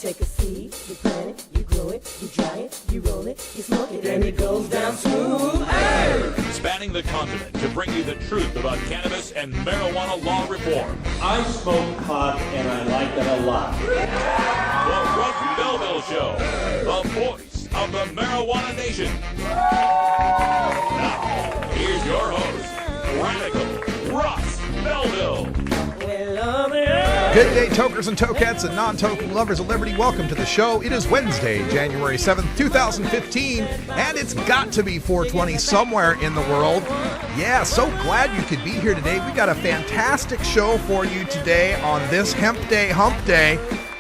take a seed, you plant it, you grow it, you dry it, you roll it, you smoke it, and it goes down smooth. Hey! Spanning the continent to bring you the truth about cannabis and marijuana law reform. I smoke pot and I like it a lot. The Russ Belville Show, the voice of the marijuana nation. Now, here's your host, Radical Russ Belville. Good day, tokers and tokettes and non-toke lovers of liberty. Welcome to the show. It is Wednesday, January 7th, 2015, and it's got to be 420 somewhere in the world. Yeah, so glad you could be here today. We got a fantastic show for you today on this Hemp Day Hump Day.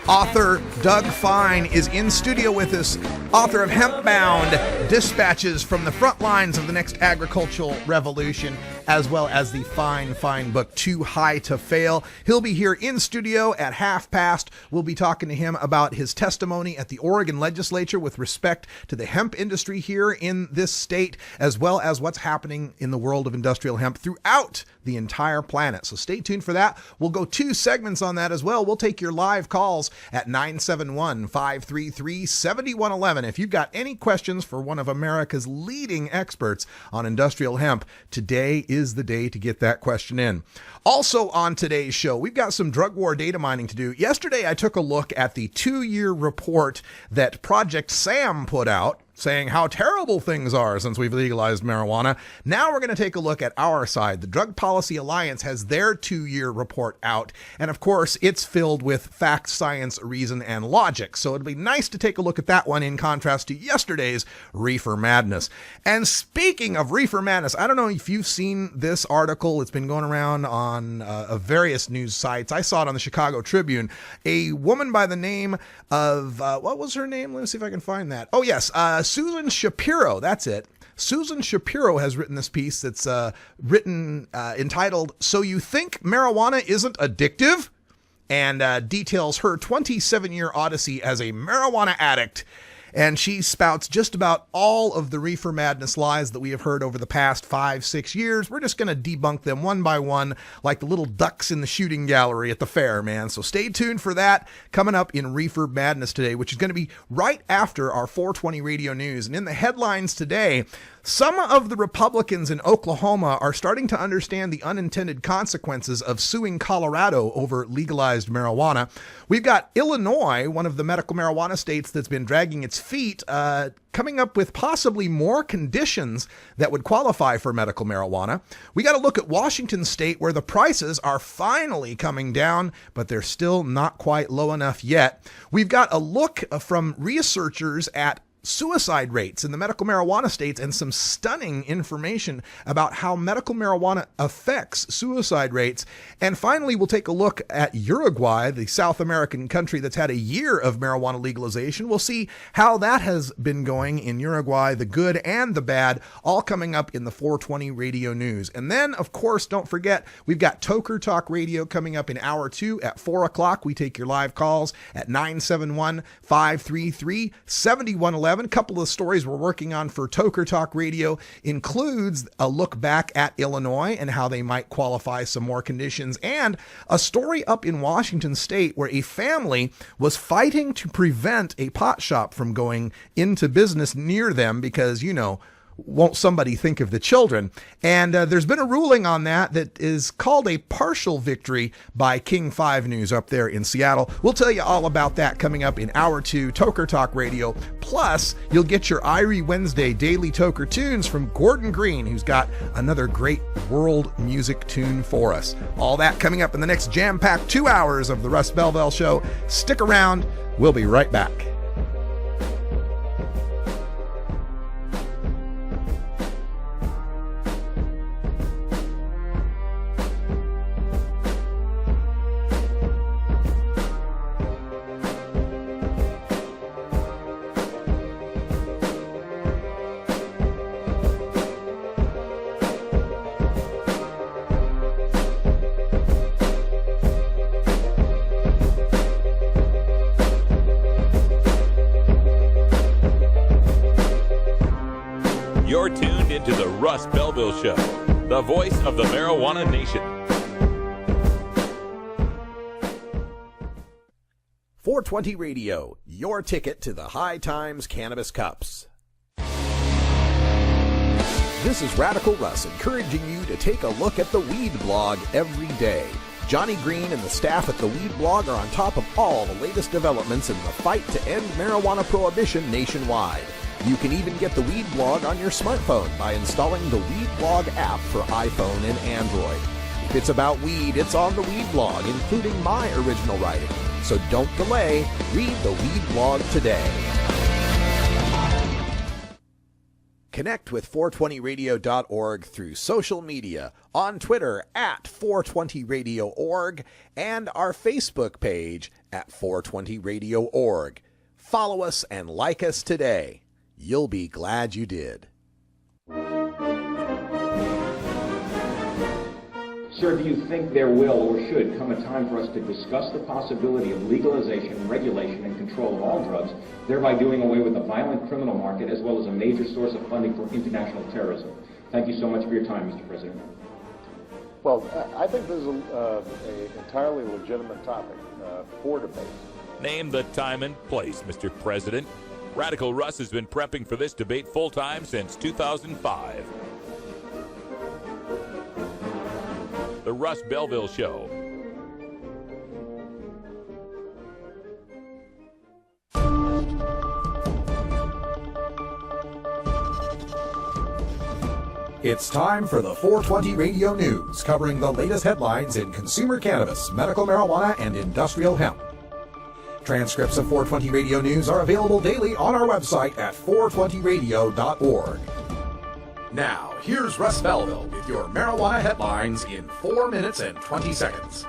Author Doug Fine is in studio with us, author of Hemp Bound, Dispatches from the Front Lines of the Next Agricultural Revolution, as well as the fine book, Too High to Fail. He'll be here in studio at 1:30. We'll be talking to him about his testimony at the Oregon legislature with respect to the hemp industry here in this state, as well as what's happening in the world of industrial hemp throughout the entire planet. So stay tuned for that. We'll go 2 segments on that as well. We'll take your live calls at 971-533-7111. If you've got any questions for one of America's leading experts on industrial hemp, today is the day to get that question in. Also on today's show, we've got some drug war data mining to do. Yesterday, I took a look at the 2-year report that Project Sam put out, saying how terrible things are since we've legalized marijuana. Now we're going to take a look at our side. The Drug Policy Alliance has their 2-year report out, and of course, it's filled with fact, science, reason, and logic. So it'd be nice to take a look at that one in contrast to yesterday's Reefer Madness. And speaking of Reefer Madness, I don't know if you've seen this article. It's been going around on various news sites. I saw it on the Chicago Tribune. A woman by the name of, what was her name? Let me see if I can find that. Oh, yes, Susan Shapiro, that's it. Susan Shapiro has written this piece that's entitled, So You Think Marijuana Isn't Addictive? And details her 27-year odyssey as a marijuana addict. And she spouts just about all of the Reefer Madness lies that we have heard over the past 5-6 years. We're just going to debunk them one by one like the little ducks in the shooting gallery at the fair, man. So stay tuned for that coming up in Reefer Madness today, which is going to be right after our 420 radio news. And in the headlines today, some of the Republicans in Oklahoma are starting to understand the unintended consequences of suing Colorado over legalized marijuana. We've got Illinois, one of the medical marijuana states that's been dragging its feet, coming up with possibly more conditions that would qualify for medical marijuana. We got to look at Washington state, where the prices are finally coming down, but they're still not quite low enough yet. We've got a look from researchers at suicide rates in the medical marijuana states and some stunning information about how medical marijuana affects suicide rates. And finally, we'll take a look at Uruguay, the South American country that's had a year of marijuana legalization. We'll see how that has been going in Uruguay, the good and the bad, all coming up in the 420 radio news. And then, of course, don't forget, we've got Toker Talk Radio coming up in hour 2 at 4 o'clock. We take your live calls at 971-533-7111. A couple of the stories we're working on for Toker Talk Radio includes a look back at Illinois and how they might qualify some more conditions, and a story up in Washington state where a family was fighting to prevent a pot shop from going into business near them because, you know, won't somebody think of the children? And there's been a ruling on that is called a partial victory by King 5 News up there in Seattle. We'll tell you all about that coming up in hour 2, Toker Talk Radio. Plus, you'll get your Irie Wednesday daily Toker tunes from Gordon Green, who's got another great world music tune for us. All that coming up in the next jam-packed 2 hours of the Russ Belville Show. Stick around. We'll be right back. You're tuned into the Russ Belville Show, the voice of the marijuana nation. 420 Radio, your ticket to the High Times Cannabis Cups. This is Radical Russ encouraging you to take a look at the Weed Blog every day. Johnny Green and the staff at the Weed Blog are on top of all the latest developments in the fight to end marijuana prohibition nationwide. You can even get the Weed Blog on your smartphone by installing the Weed Blog app for iPhone and Android. If it's about weed, it's on the Weed Blog, including my original writing. So don't delay. Read the Weed Blog today. Connect with 420radio.org through social media, on Twitter at 420radio.org, and our Facebook page at 420radio.org. Follow us and like us today. You'll be glad you did. Sir, do you think there will or should come a time for us to discuss the possibility of legalization, regulation, and control of all drugs, thereby doing away with the violent criminal market as well as a major source of funding for international terrorism? Thank you so much for your time, Mr. President. Well, I think this is an entirely legitimate topic for debate. Name the time and place, Mr. President. Radical Russ has been prepping for this debate full-time since 2005. The Russ Belville Show. It's time for the 420 Radio News, covering the latest headlines in consumer cannabis, medical marijuana, and industrial hemp. Transcripts of 420 Radio News are available daily on our website at 420radio.org. Now, here's Russ Belville with your marijuana headlines in 4 minutes and 20 seconds.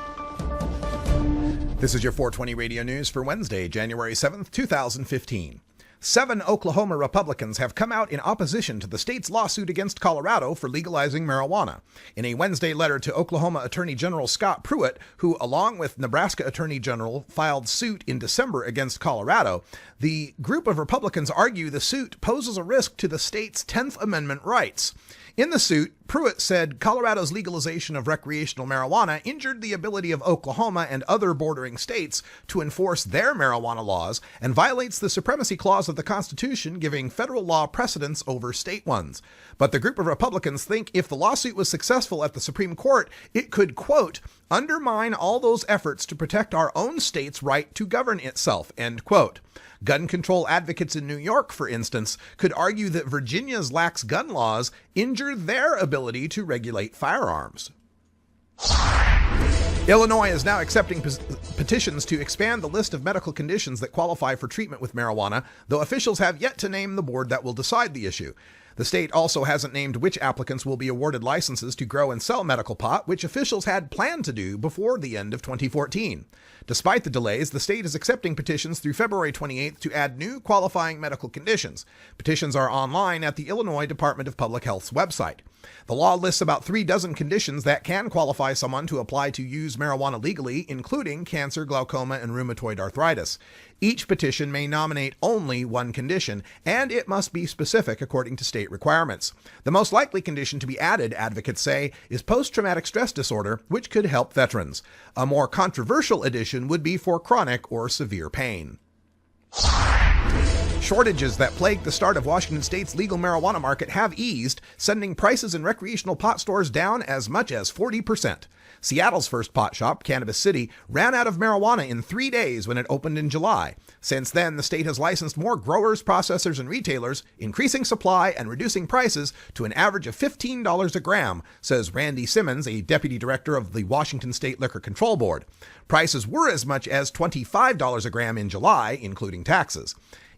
This is your 420 Radio News for Wednesday, January 7th, 2015. 7 Oklahoma Republicans have come out in opposition to the state's lawsuit against Colorado for legalizing marijuana. In a Wednesday letter to Oklahoma Attorney General Scott Pruitt, who, along with Nebraska Attorney General, filed suit in December against Colorado, the group of Republicans argue the suit poses a risk to the state's 10th Amendment rights. In the suit, Pruitt said Colorado's legalization of recreational marijuana injured the ability of Oklahoma and other bordering states to enforce their marijuana laws and violates the Supremacy Clause of the Constitution, giving federal law precedence over state ones. But the group of Republicans think if the lawsuit was successful at the Supreme Court, it could, quote, undermine all those efforts to protect our own state's right to govern itself, end quote. Gun control advocates in New York, for instance, could argue that Virginia's lax gun laws injure their ability to regulate firearms. Illinois is now accepting petitions to expand the list of medical conditions that qualify for treatment with marijuana, though officials have yet to name the board that will decide the issue. The state also hasn't named which applicants will be awarded licenses to grow and sell medical pot, which officials had planned to do before the end of 2014. Despite the delays, the state is accepting petitions through February 28th to add new qualifying medical conditions. Petitions are online at the Illinois Department of Public Health's website. The law lists about 36 conditions that can qualify someone to apply to use marijuana legally, including cancer, glaucoma, and rheumatoid arthritis. Each petition may nominate only one condition, and it must be specific according to state requirements. The most likely condition to be added, advocates say, is post-traumatic stress disorder, which could help veterans. A more controversial addition would be for chronic or severe pain. Shortages that plagued the start of Washington state's legal marijuana market have eased, sending prices in recreational pot stores down as much as 40%. Seattle's first pot shop, Cannabis City, ran out of marijuana in 3 days when it opened in July. Since then, the state has licensed more growers, processors, and retailers, increasing supply and reducing prices to an average of $15 a gram, says Randy Simmons, a deputy director of the Washington State Liquor Control Board. Prices were as much as $25 a gram in July, including taxes.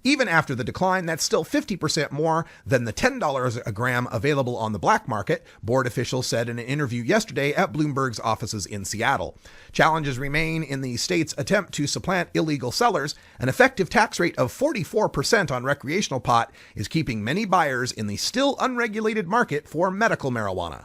Even after the decline, that's still 50% more than the $10 a gram available on the black market, board officials said in an interview yesterday at Bloomberg's offices in Seattle. Challenges remain in the state's attempt to supplant illegal sellers. An effective tax rate of 44% on recreational pot is keeping many buyers in the still unregulated market for medical marijuana.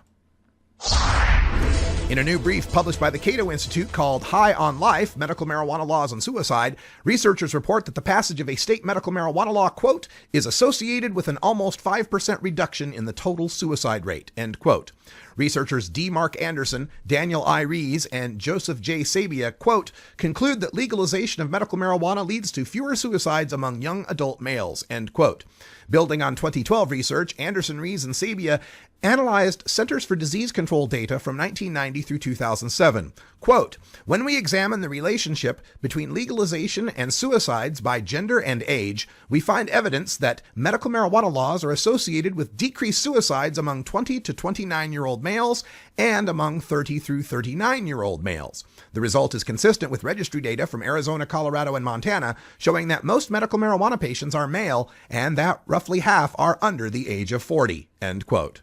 In a new brief published by the Cato Institute called High on Life, Medical Marijuana Laws and Suicide, researchers report that the passage of a state medical marijuana law, quote, is associated with an almost 5% reduction in the total suicide rate, end quote. Researchers D. Mark Anderson, Daniel I. Rees, and Joseph J. Sabia, quote, conclude that legalization of medical marijuana leads to fewer suicides among young adult males, end quote. Building on 2012 research, Anderson, Rees, and Sabia analyzed Centers for Disease Control data from 1990 through 2007. Quote, when we examine the relationship between legalization and suicides by gender and age, we find evidence that medical marijuana laws are associated with decreased suicides among 20 to 29-year-old males and among 30 through 39-year-old males. The result is consistent with registry data from Arizona, Colorado, and Montana, showing that most medical marijuana patients are male and that roughly half are under the age of 40, end quote.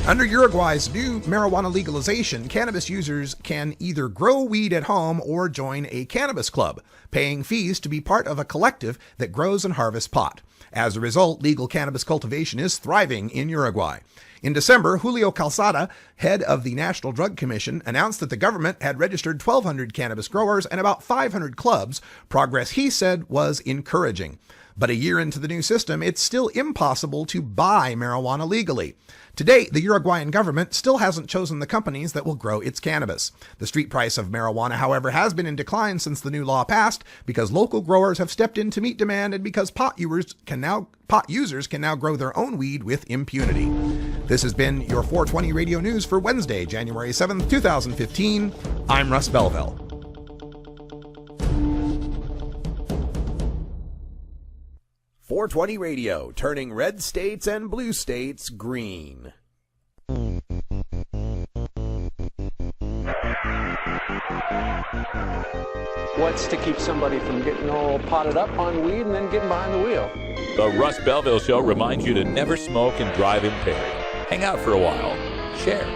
Under Uruguay's new marijuana legalization, cannabis users can either grow weed at home or join a cannabis club, paying fees to be part of a collective that grows and harvests pot. As a result, legal cannabis cultivation is thriving in Uruguay. In December, Julio Calzada, head of the National Drug Commission, announced that the government had registered 1,200 cannabis growers and about 500 clubs. Progress, he said, was encouraging. But a year into the new system, it's still impossible to buy marijuana legally. To date, the Uruguayan government still hasn't chosen the companies that will grow its cannabis. The street price of marijuana, however, has been in decline since the new law passed because local growers have stepped in to meet demand and because pot users can now grow their own weed with impunity. This has been your 420 Radio News for Wednesday, January 7th, 2015. I'm Russ Belville. .420 Radio, turning red states and blue states green. What's to keep somebody from getting all potted up on weed and then getting behind the wheel? The Russ Belville Show reminds you to never smoke and drive impaired. Hang out for a while. Share.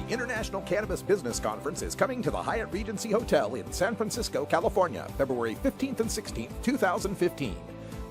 International Cannabis Business Conference is coming to the Hyatt Regency Hotel in San Francisco, California, February 15th and 16th, 2015.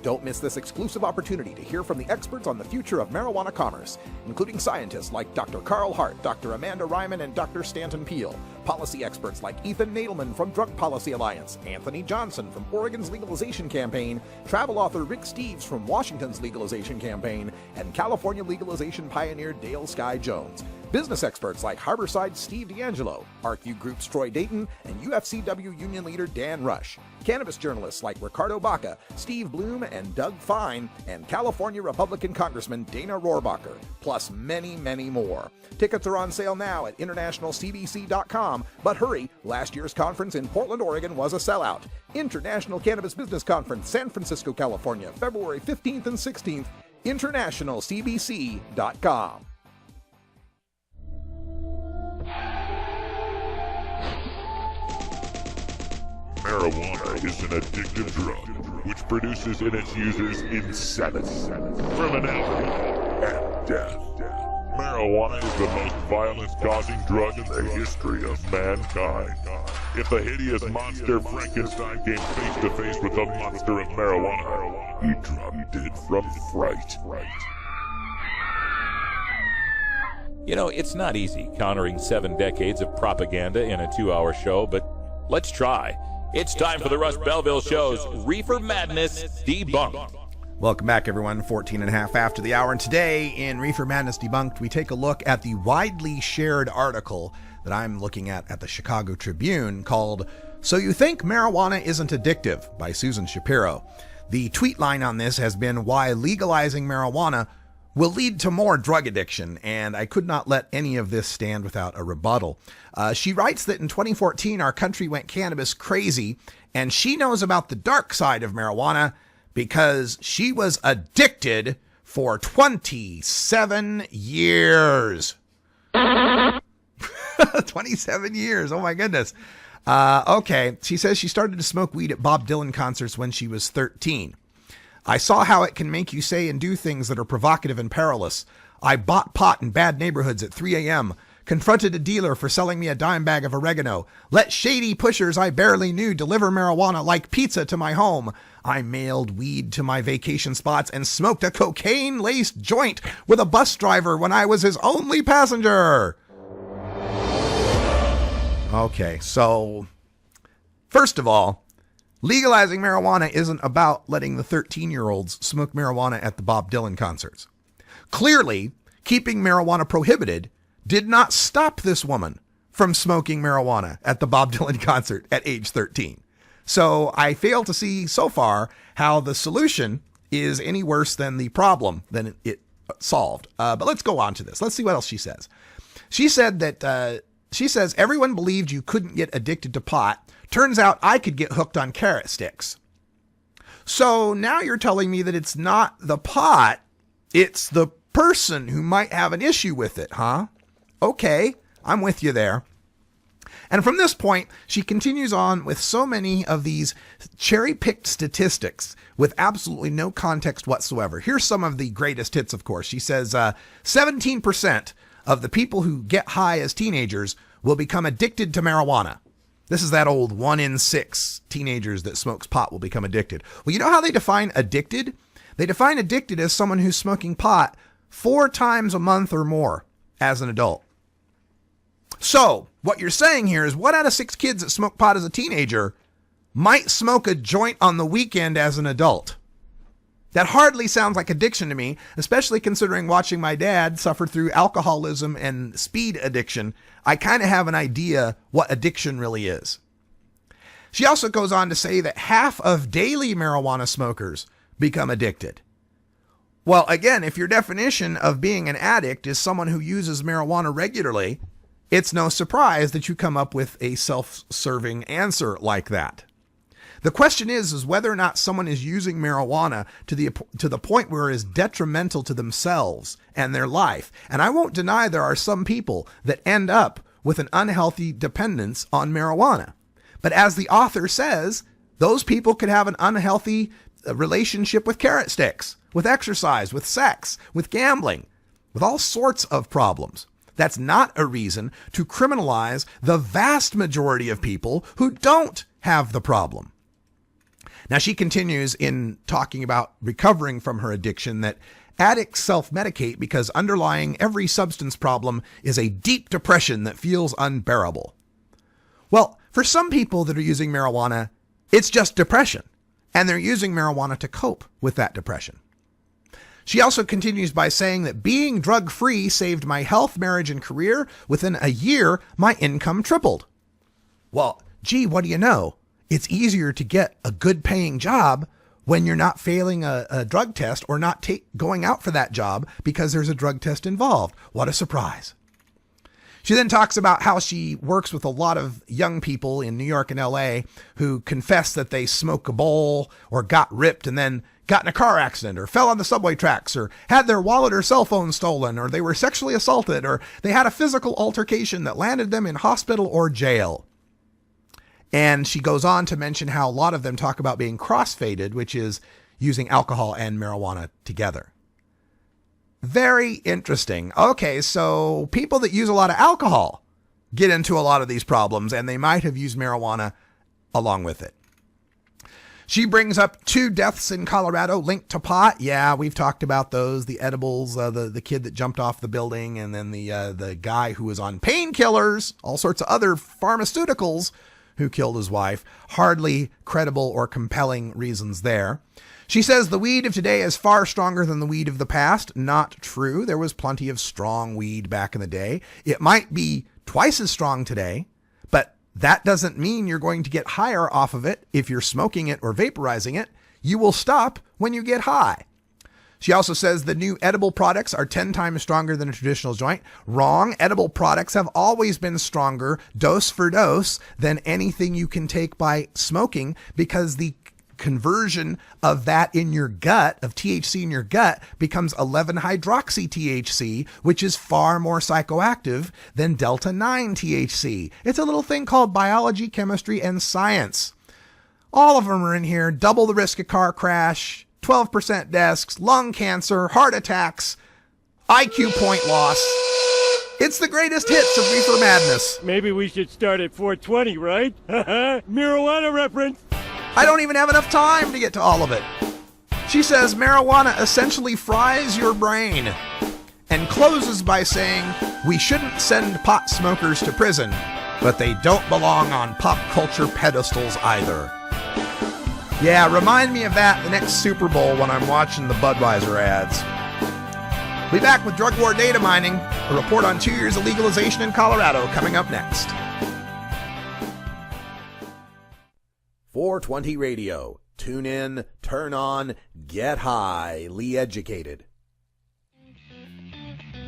Don't miss this exclusive opportunity to hear from the experts on the future of marijuana commerce, including scientists like Dr. Carl Hart, Dr. Amanda Ryman, and Dr. Stanton Peel, policy experts like Ethan Nadelman from Drug Policy Alliance, Anthony Johnson from Oregon's Legalization Campaign, travel author Rick Steves from Washington's Legalization Campaign, and California legalization pioneer Dale Sky Jones. Business experts like Harborside Steve D'Angelo, RQ Group's Troy Dayton, and UFCW union leader Dan Rush. Cannabis journalists like Ricardo Baca, Steve Bloom, and Doug Fine, and California Republican Congressman Dana Rohrabacher, plus many, many more. Tickets are on sale now at internationalcbc.com, but hurry, last year's conference in Portland, Oregon was a sellout. International Cannabis Business Conference, San Francisco, California, February 15th and 16th, internationalcbc.com. Marijuana is an addictive drug which produces in its users insanity, criminality, and death. Marijuana is the most violence-causing drug in the history of mankind. If the hideous monster Frankenstein came face-to-face with the monster of marijuana, he dropped dead from fright. You know, it's not easy countering 7 decades of propaganda in a 2-hour show, but let's try. It's time for the Russ Belville Show's Reefer Madness Debunked. Welcome back, everyone. 14 and a half after the hour. And today in Reefer Madness Debunked, we take a look at the widely shared article that I'm looking at the Chicago Tribune called So You Think Marijuana Isn't Addictive by Susan Shapiro. The tweet line on this has been why legalizing marijuana will lead to more drug addiction, and I could not let any of this stand without a rebuttal. She writes that in 2014, our country went cannabis crazy, and she knows about the dark side of marijuana because she was addicted for 27 years. 27 years, oh my goodness. Okay. She says she started to smoke weed at Bob Dylan concerts when she was 13. I saw how it can make you say and do things that are provocative and perilous. I bought pot in bad neighborhoods at 3 a.m., confronted a dealer for selling me a dime bag of oregano, let shady pushers I barely knew deliver marijuana like pizza to my home. I mailed weed to my vacation spots and smoked a cocaine-laced joint with a bus driver when I was his only passenger. Okay, so first of all, legalizing marijuana isn't about letting the 13-year-olds smoke marijuana at the Bob Dylan concerts. Clearly, keeping marijuana prohibited did not stop this woman from smoking marijuana at the Bob Dylan concert at age 13. So I fail to see so far how the solution is any worse than the problem than it solved. But let's go on to this. Let's see what else she says. She said that she says everyone believed you couldn't get addicted to pot. Turns out I could get hooked on carrot sticks. So now you're telling me that it's not the pot, it's the person who might have an issue with it, huh? Okay, I'm with you there. And from this point, she continues on with so many of these cherry-picked statistics with absolutely no context whatsoever. Here's some of the greatest hits, of course. She says 17% of the people who get high as teenagers will become addicted to marijuana. This is that old 1 in 6 teenagers that smokes pot will become addicted. Well, you know how they define addicted? They define addicted as someone who's smoking pot 4 times a month or more as an adult. So what you're saying here is 1 out of 6 kids that smoke pot as a teenager might smoke a joint on the weekend as an adult. That hardly sounds like addiction to me, especially considering watching my dad suffer through alcoholism and speed addiction. I kind of have an idea what addiction really is. She also goes on to say that half of daily marijuana smokers become addicted. Well, again, if your definition of being an addict is someone who uses marijuana regularly, it's no surprise that you come up with a self-serving answer like that. The question is whether or not someone is using marijuana to the point where it is detrimental to themselves and their life. And I won't deny there are some people that end up with an unhealthy dependence on marijuana. But as the author says, those people could have an unhealthy relationship with carrot sticks, with exercise, with sex, with gambling, with all sorts of problems. That's not a reason to criminalize the vast majority of people who don't have the problem. Now, she continues in talking about recovering from her addiction that addicts self-medicate because underlying every substance problem is a deep depression that feels unbearable. Well, for some people that are using marijuana, it's just depression, and they're using marijuana to cope with that depression. She also continues by saying that being drug-free saved my health, marriage, and career. Within a year, my income tripled. Well, gee, what do you know? It's easier to get a good paying job when you're not failing a drug test or not going out for that job because there's a drug test involved. What a surprise. She then talks about how she works with a lot of young people in New York and LA who confess that they smoke a bowl or got ripped and then got in a car accident or fell on the subway tracks or had their wallet or cell phone stolen or they were sexually assaulted or they had a physical altercation that landed them in hospital or jail. And she goes on to mention how a lot of them talk about being cross-faded, which is using alcohol and marijuana together. Very interesting. Okay, so people that use a lot of alcohol get into a lot of these problems, and they might have used marijuana along with it. She brings up 2 deaths in Colorado linked to pot. Yeah, we've talked about those. The edibles, the kid that jumped off the building, and then the guy who was on painkillers, all sorts of other pharmaceuticals, who killed his wife. Hardly credible or compelling reasons there. She says the weed of today is far stronger than the weed of the past. Not true. There was plenty of strong weed back in the day. It might be twice as strong today, but that doesn't mean you're going to get higher off of it if you're smoking it or vaporizing it. You will stop when you get high. She also says the new edible products are 10 times stronger than a traditional joint. Wrong. Edible products have always been stronger, dose for dose, than anything you can take by smoking because the conversion of that in your gut, of THC in your gut, becomes 11-hydroxy-THC, which is far more psychoactive than delta-9 THC. It's a little thing called biology, chemistry, and science. All of them are in here. Double the risk of car crash, 12% deaths, lung cancer, heart attacks, IQ point loss. It's the greatest hits of Reefer Madness. Maybe we should start at 420, right? Marijuana reference. I don't even have enough time to get to all of it. She says marijuana essentially fries your brain and closes by saying we shouldn't send pot smokers to prison, but they don't belong on pop culture pedestals either. Yeah, remind me of that the next Super Bowl when I'm watching the Budweiser ads. Be back with drug war data mining, a report on 2 years of legalization in Colorado coming up next. 420 Radio. Tune in, turn on, get highly educated.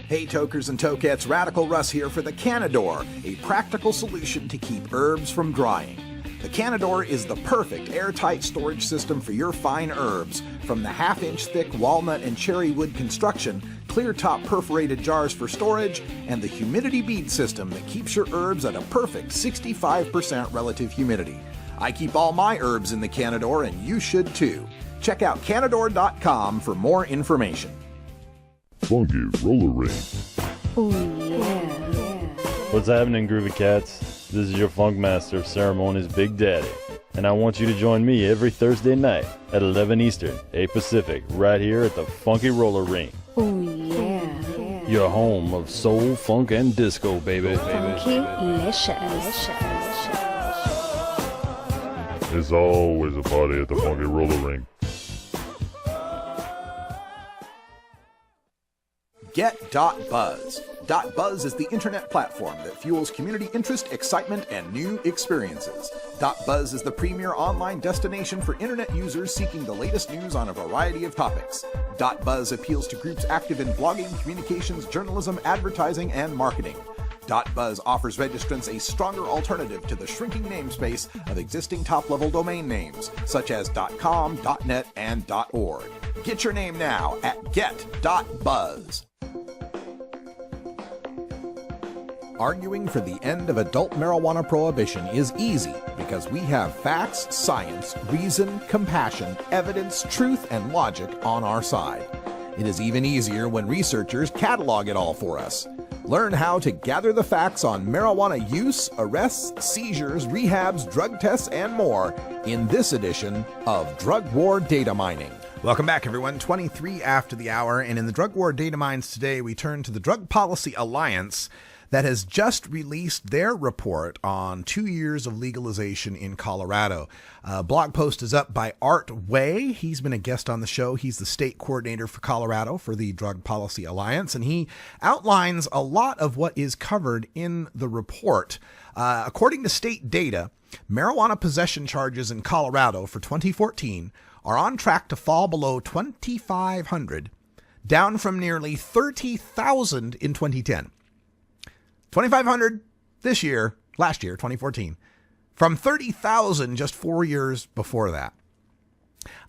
Hey tokers and tokettes, Radical Russ here for the Canador, a practical solution to keep herbs from drying. The Canador is the perfect airtight storage system for your fine herbs, from the half-inch thick walnut and cherry wood construction, clear top perforated jars for storage, and the humidity bead system that keeps your herbs at a perfect 65% relative humidity. I keep all my herbs in the Canador, and you should too. Check out Canador.com for more information. Funky roller ring. Oh yeah. What's happening, Groovy Cats? This is your Funk Master of Ceremonies, Big Daddy, and I want you to join me every Thursday night at 11 Eastern, 8 Pacific, right here at the Funky Roller Ring. Oh yeah. Your home of soul, funk, and disco, baby. Funky-licious. There's always a party at the Funky Roller Ring. Get.buzz. .buzz is the internet platform that fuels community interest, excitement, and new experiences. .buzz is the premier online destination for internet users seeking the latest news on a variety of topics. .buzz appeals to groups active in blogging, communications, journalism, advertising, and marketing. .buzz offers registrants a stronger alternative to the shrinking namespace of existing top-level domain names, such as .com, .net, and .org. Get your name now at get.buzz. Arguing for the end of adult marijuana prohibition is easy because we have facts, science, reason, compassion, evidence, truth, and logic on our side. It is even easier when researchers catalog it all for us. Learn how to gather the facts on marijuana use, arrests, seizures, rehabs, drug tests, and more in this edition of Drug War Data Mining. Welcome back, everyone. 23 after the hour, and in the Drug War Data Mines today, we turn to the Drug Policy Alliance that has just released their report on 2 years of legalization in Colorado. A blog post is up by Art Way. He's been a guest on the show. He's the state coordinator for Colorado for the Drug Policy Alliance, and he outlines a lot of what is covered in the report. According to state data, marijuana possession charges in Colorado for 2014 are on track to fall below 2,500, down from nearly 30,000 in 2010. 2,500 this year, last year, 2014, from 30,000 just 4 years before that.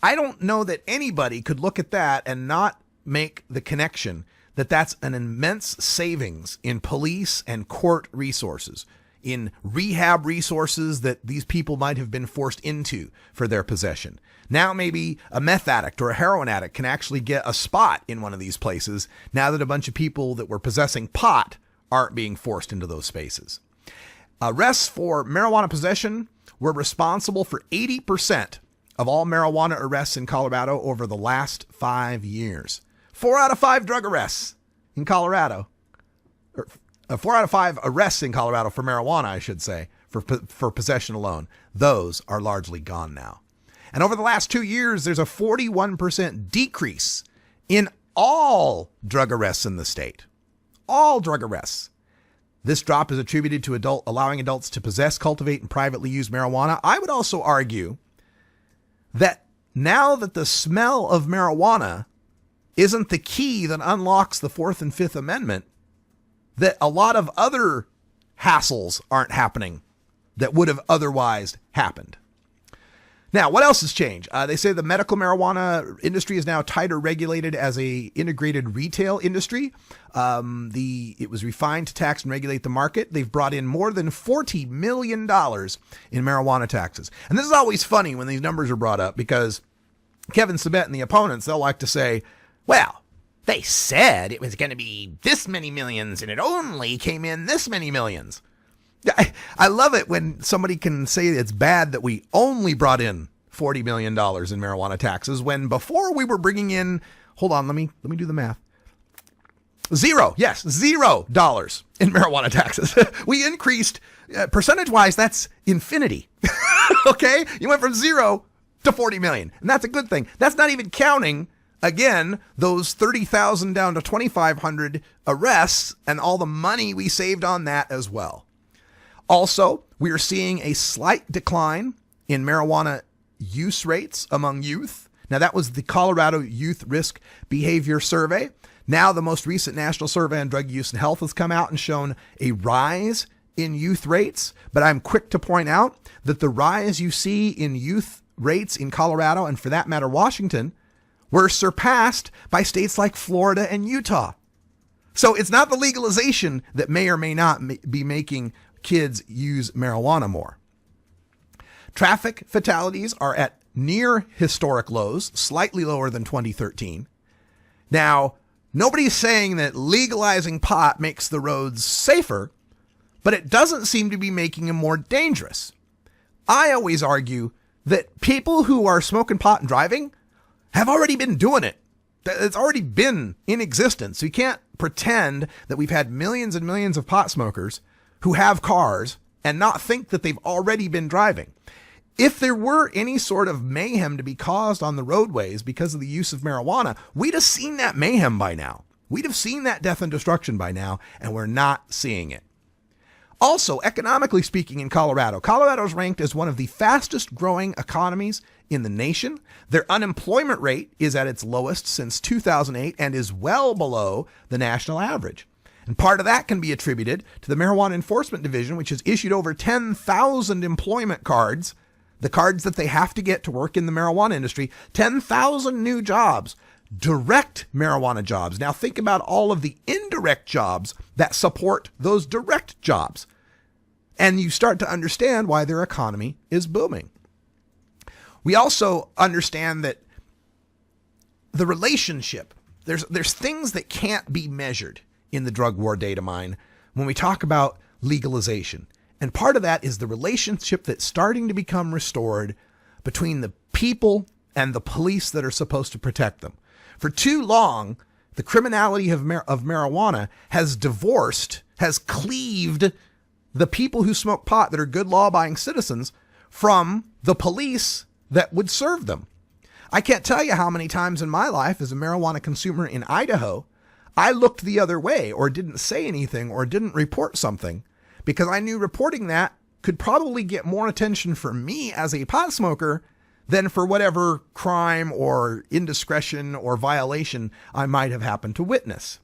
I don't know that anybody could look at that and not make the connection that that's an immense savings in police and court resources, in rehab resources that these people might have been forced into for their possession. Now maybe a meth addict or a heroin addict can actually get a spot in one of these places now that a bunch of people that were possessing pot aren't being forced into those spaces. Arrests for marijuana possession were responsible for 80% of all marijuana arrests in Colorado over the last 5 years. 4 out of 5 drug arrests in Colorado, or 4 out of 5 arrests in Colorado for marijuana, I should say, for possession alone. Those are largely gone now. And over the last 2 years, there's a 41% decrease in all drug arrests in the state. All drug arrests. This drop is attributed to allowing adults to possess, cultivate, and privately use marijuana. I would also argue that now that the smell of marijuana isn't the key that unlocks the 4th and 5th Amendment, that a lot of other hassles aren't happening that would have otherwise happened. Now, what else has changed? They say the medical marijuana industry is now tighter regulated as a integrated retail industry. It was refined to tax and regulate the market. They've brought in more than $40 million in marijuana taxes. And this is always funny when these numbers are brought up, because Kevin Sabet and the opponents, they'll like to say, well, they said it was going to be this many millions and it only came in this many millions. I love it when somebody can say it's bad that we only brought in $40 million in marijuana taxes, when before we were bringing in, hold on, let me do the math. $0 in marijuana taxes. We increased, percentage-wise, that's infinity. Okay? You went from 0 to 40 million, and that's a good thing. That's not even counting, again, those 30,000 down to 2,500 arrests and all the money we saved on that as well. Also, we are seeing a slight decline in marijuana use rates among youth. Now, that was the Colorado Youth Risk Behavior Survey. Now, the most recent National Survey on Drug Use and Health has come out and shown a rise in youth rates. But I'm quick to point out that the rise you see in youth rates in Colorado, and for that matter, Washington, were surpassed by states like Florida and Utah. So it's not the legalization that may or may not be making kids use marijuana more. Traffic fatalities are at near historic lows, slightly lower than 2013. Now, nobody's saying that legalizing pot makes the roads safer, but it doesn't seem to be making them more dangerous. I always argue that people who are smoking pot and driving have already been doing it. It's already been in existence. So you can't pretend that we've had millions and millions of pot smokers who have cars and not think that they've already been driving. If there were any sort of mayhem to be caused on the roadways because of the use of marijuana, we'd have seen that mayhem by now. We'd have seen that death and destruction by now, and we're not seeing it. Also, economically speaking, in Colorado is ranked as one of the fastest growing economies in the nation. Their unemployment rate is at its lowest since 2008 and is well below the national average. And part of that can be attributed to the Marijuana Enforcement Division, which has issued over 10,000 employment cards, the cards that they have to get to work in the marijuana industry, 10,000 new jobs, direct marijuana jobs. Now think about all of the indirect jobs that support those direct jobs. And you start to understand why their economy is booming. We also understand that the relationship, there's things that can't be measured in the drug war data mine when we talk about legalization. And part of that is the relationship that's starting to become restored between the people and the police that are supposed to protect them. For too long, the criminality of marijuana has cleaved the people who smoke pot that are good law-abiding citizens from the police that would serve them. I can't tell you how many times in my life as a marijuana consumer in Idaho, I looked the other way or didn't say anything or didn't report something because I knew reporting that could probably get more attention for me as a pot smoker than for whatever crime or indiscretion or violation I might have happened to witness.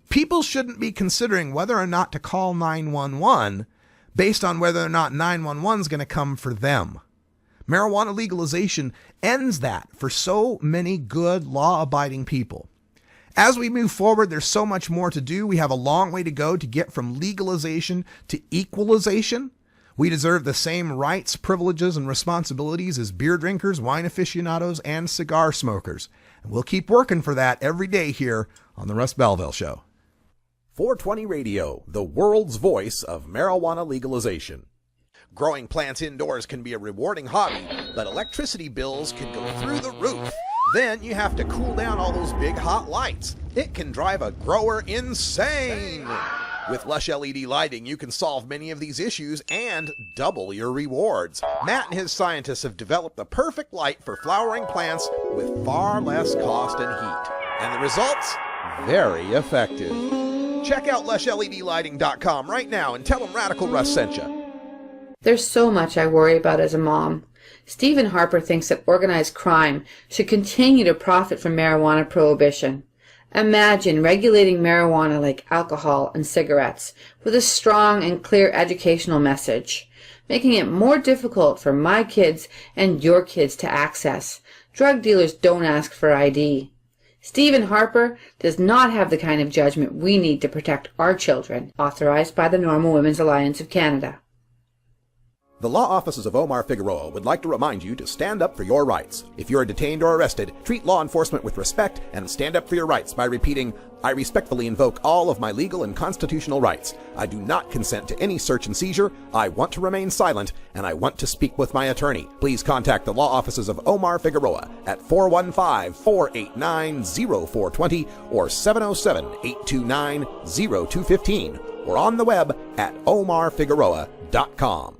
People shouldn't be considering whether or not to call 911 based on whether or not 911 is going to come for them. Marijuana legalization ends that for so many good law-abiding people. As we move forward, there's so much more to do. We have a long way to go to get from legalization to equalization. We deserve the same rights, privileges, and responsibilities as beer drinkers, wine aficionados, and cigar smokers. And we'll keep working for that every day here on the Russ Belville Show. 420 Radio, the world's voice of marijuana legalization. Growing plants indoors can be a rewarding hobby, but electricity bills can go through the roof. Then you have to cool down all those big hot lights. It can drive a grower insane. With Lush LED lighting, you can solve many of these issues and double your rewards. Matt and his scientists have developed the perfect light for flowering plants with far less cost and heat. And the results? Very effective. Check out LushLEDlighting.com right now and tell them Radical Russ sent you. There's so much I worry about as a mom. Stephen Harper thinks that organized crime should continue to profit from marijuana prohibition. Imagine regulating marijuana like alcohol and cigarettes with a strong and clear educational message. making it more difficult for my kids and your kids to access. Drug dealers don't ask for ID. Stephen Harper does not have the kind of judgment we need to protect our children. Authorized by the Normal Women's Alliance of Canada. The law offices of Omar Figueroa would like to remind you to stand up for your rights. If you are detained or arrested, treat law enforcement with respect and stand up for your rights by repeating, "I respectfully invoke all of my legal and constitutional rights. I do not consent to any search and seizure. I want to remain silent, and I want to speak with my attorney." Please contact the law offices of Omar Figueroa at 415-489-0420 or 707-829-0215 or on the web at omarfigueroa.com.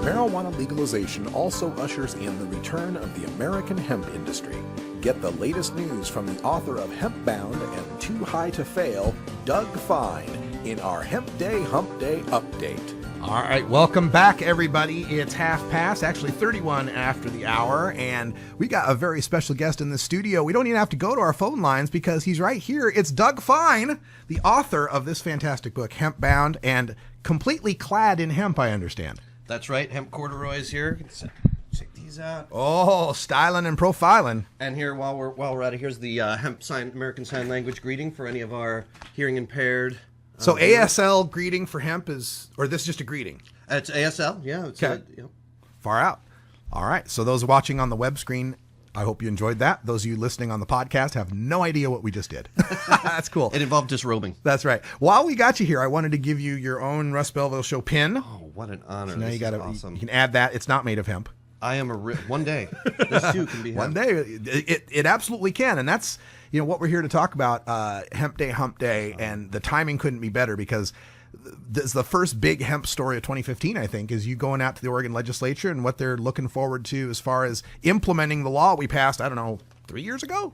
Marijuana legalization also ushers in the return of the American hemp industry. Get the latest news from the author of Hemp Bound and Too High to Fail, Doug Fine, in our Hemp Day Hump Day update. All right, welcome back, everybody. It's half past, actually 31 after the hour, and we got a very special guest in the studio. We don't even have to go to our phone lines because he's right here. It's Doug Fine, the author of this fantastic book, Hemp Bound, and completely clad in hemp, I understand. That's right, hemp corduroys here. Check these out. Oh, styling and profiling. And here, while we're at it, here's the American Sign Language greeting for any of our hearing impaired. So ASL greeting for hemp is, or this is just a greeting? It's ASL, yeah. It's okay. Far out. All right. So those watching on the web screen, I hope you enjoyed that. Those of you listening on the podcast have no idea what we just did. That's cool. It involved disrobing. That's right. While we got you here, I wanted to give you your own Russ Belville Show pin. Oh, what an honor. So now this is awesome. You can add that. It's not made of hemp. I am one day. This too can be hemp. One day. It absolutely can. And that's, what we're here to talk about, Hemp Day, Hump Day, and the timing couldn't be better because this is the first big hemp story of 2015, I think, is you going out to the Oregon legislature and what they're looking forward to as far as implementing the law we passed, 3 years ago?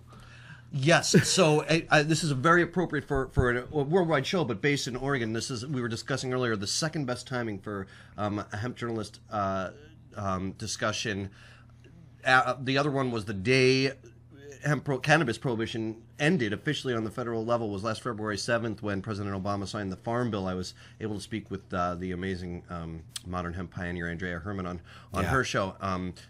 Yes. So this is very appropriate for a worldwide show, but based in Oregon. We were discussing earlier, the second best timing for a hemp journalist discussion. The other one was the day cannabis prohibition ended officially on the federal level was last February 7th when President Obama signed the Farm Bill. I was able to speak with the amazing modern hemp pioneer Andrea Herman on her show.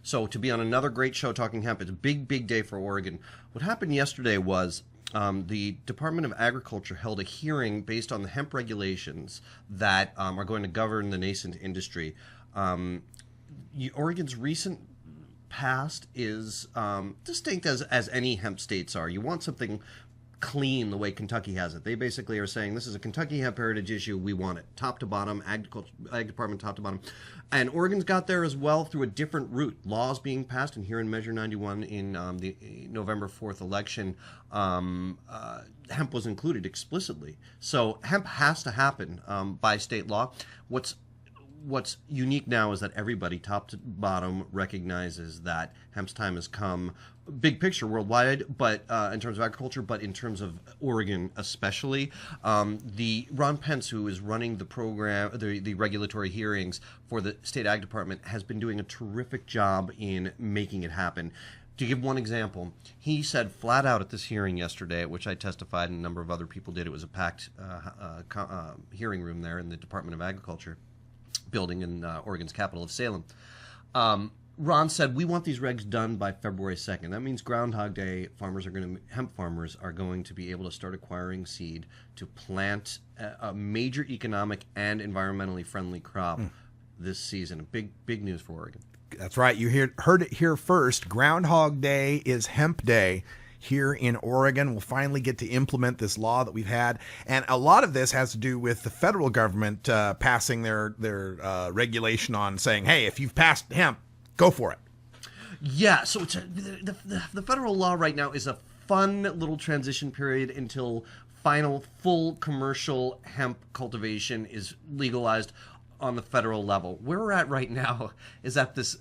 So to be on another great show talking hemp, it's a big day for Oregon. What happened yesterday was the Department of Agriculture held a hearing based on the hemp regulations that are going to govern the nascent industry. Oregon's recent past is distinct as any hemp states are. You want something clean the way Kentucky has it. They basically are saying this is a Kentucky hemp heritage issue. We want it top to bottom, ag department top to bottom. And Oregon's got there as well through a different route. Laws being passed, and here in Measure 91 in the November 4th election, hemp was included explicitly. So hemp has to happen by state law. What's unique now is that everybody, top to bottom, recognizes that hemp's time has come, big picture worldwide, but in terms of agriculture, but in terms of Oregon especially. The Ron Pence, who is running the program, the regulatory hearings for the state ag department, has been doing a terrific job in making it happen. To give one example, he said flat out at this hearing yesterday, at which I testified and a number of other people did. It was a packed hearing room there in the Department of Agriculture building in Oregon's capital of Salem. Ron said, we want these regs done by February 2nd. That means Groundhog Day, hemp farmers are going to be able to start acquiring seed to plant a major economic and environmentally friendly crop this season. Big news for Oregon. That's right. You heard it here first. Groundhog Day is Hemp Day. Here in Oregon, we'll finally get to implement this law that we've had. And a lot of this has to do with the federal government passing their regulation on saying, hey, if you've passed hemp, go for it. Yeah, so it's the federal law right now is a fun little transition period until final full commercial hemp cultivation is legalized on the federal level. Where we're at right now is at this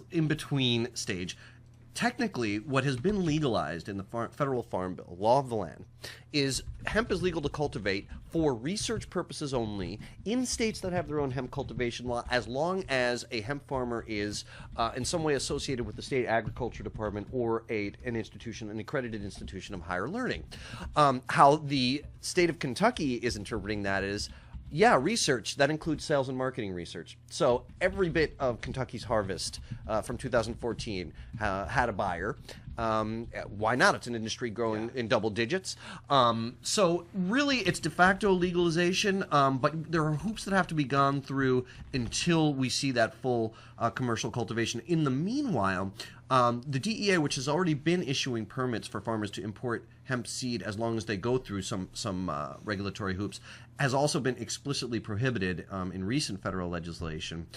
in-between stage. technically, what has been legalized in the federal farm bill, law of the land, is hemp is legal to cultivate for research purposes only in states that have their own hemp cultivation law, as long as a hemp farmer is in some way associated with the state agriculture department or an accredited institution of higher learning. How the state of Kentucky is interpreting that is, yeah, research, that includes sales and marketing research. So every bit of Kentucky's harvest from 2014 had a buyer. Why not? It's an industry growing in double digits. So really, it's de facto legalization, but there are hoops that have to be gone through until we see that full commercial cultivation. In the meanwhile, the DEA, which has already been issuing permits for farmers to import hemp seed as long as they go through some regulatory hoops, has also been explicitly prohibited in recent federal legislation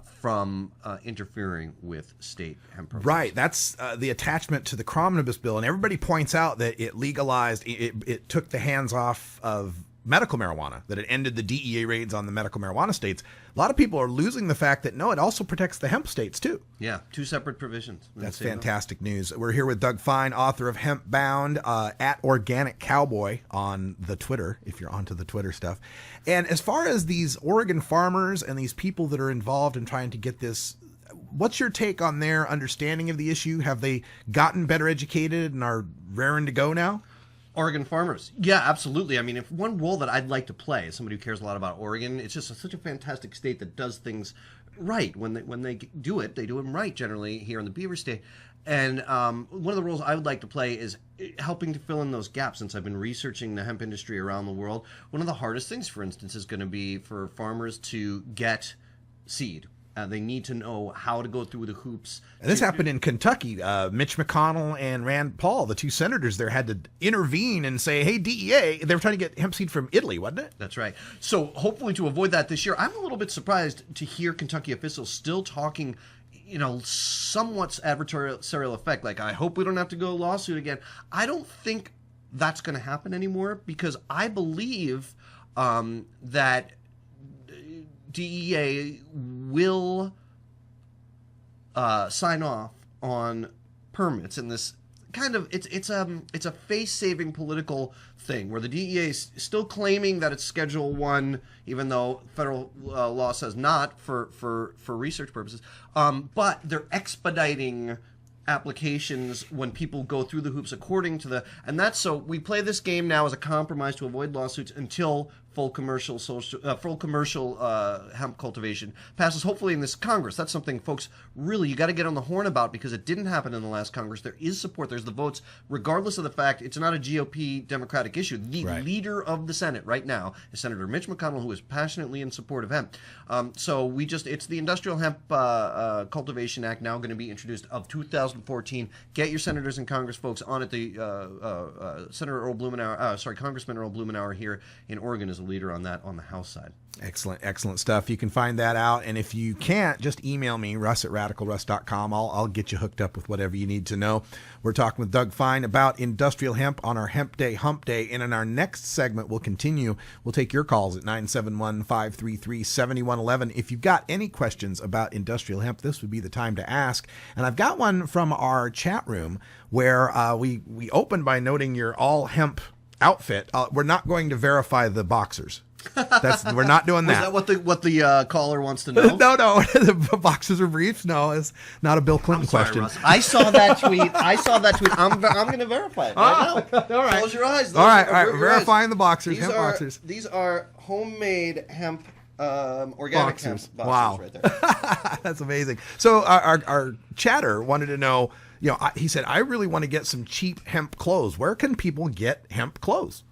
from interfering with state hemp programs. Right. That's the attachment to the Omnibus bill. And everybody points out that it legalized, it took the hands off of medical marijuana, that it ended the DEA raids on the medical marijuana states. A lot of people are losing the fact that, no, it also protects the hemp states, too. Yeah, two separate provisions. That's fantastic news. We're here with Doug Fine, author of Hemp Bound, at Organic Cowboy on the Twitter, if you're onto the Twitter stuff. And as far as these Oregon farmers and these people that are involved in trying to get this, what's your take on their understanding of the issue? Have they gotten better educated and are raring to go now? Oregon farmers. Yeah, absolutely. I mean, if one role that I'd like to play as somebody who cares a lot about Oregon, it's just such a fantastic state that does things right. When they do it, they do them right generally here in the Beaver State. And one of the roles I would like to play is helping to fill in those gaps. Since I've been researching the hemp industry around the world, one of the hardest things, for instance, is going to be for farmers to get seed. They need to know how to go through the hoops. And this happened in Kentucky. Mitch McConnell and Rand Paul, the two senators there, had to intervene and say, hey, DEA, they were trying to get hemp seed from Italy, wasn't it? That's right. So hopefully to avoid that this year, I'm a little bit surprised to hear Kentucky officials still talking, somewhat adversarial effect. Like, I hope we don't have to go lawsuit again. I don't think that's going to happen anymore, because I believe that DEA will sign off on permits in this kind of it's a face-saving political thing where the DEA is still claiming that it's Schedule 1, even though federal law says not for research purposes. But they're expediting applications when people go through the hoops according to and that's so we play this game now as a compromise to avoid lawsuits until full commercial hemp cultivation passes, hopefully in this Congress. That's something, folks, really you got to get on the horn about, because it didn't happen in the last Congress. There is support. There's the votes, regardless of the fact it's not a GOP Democratic issue. The leader of the Senate right now is Senator Mitch McConnell, who is passionately in support of hemp. So it's the Industrial Hemp Cultivation Act, now going to be introduced, of 2014. Get your senators and Congress folks on it. The Congressman Earl Blumenauer here in Oregon is a leader on that on the House side. Excellent stuff. You can find that out. And if you can't, just email me, russ@radicalruss.com. I'll get you hooked up with whatever you need to know. We're talking with Doug Fine about industrial hemp on our Hemp Day Hump Day. And in our next segment, we'll continue. We'll take your calls at 971-533-7111. If you've got any questions about industrial hemp, this would be the time to ask. And I've got one from our chat room where we opened by noting your all hemp outfit. We're not going to verify the boxers. We're not doing that. Is that what the caller wants to know? No. The boxers or briefs? No, it's not a Bill Clinton question. Russ. I saw that tweet. I'm going to verify it right now. All right. Close your eyes. All right. We're verifying the boxers. Hemp boxers. These are homemade hemp, organic boxers. Hemp boxers. Wow. Right there. That's amazing. So our chatter wanted to know, he said, I really want to get some cheap hemp clothes. Where can people get hemp clothes?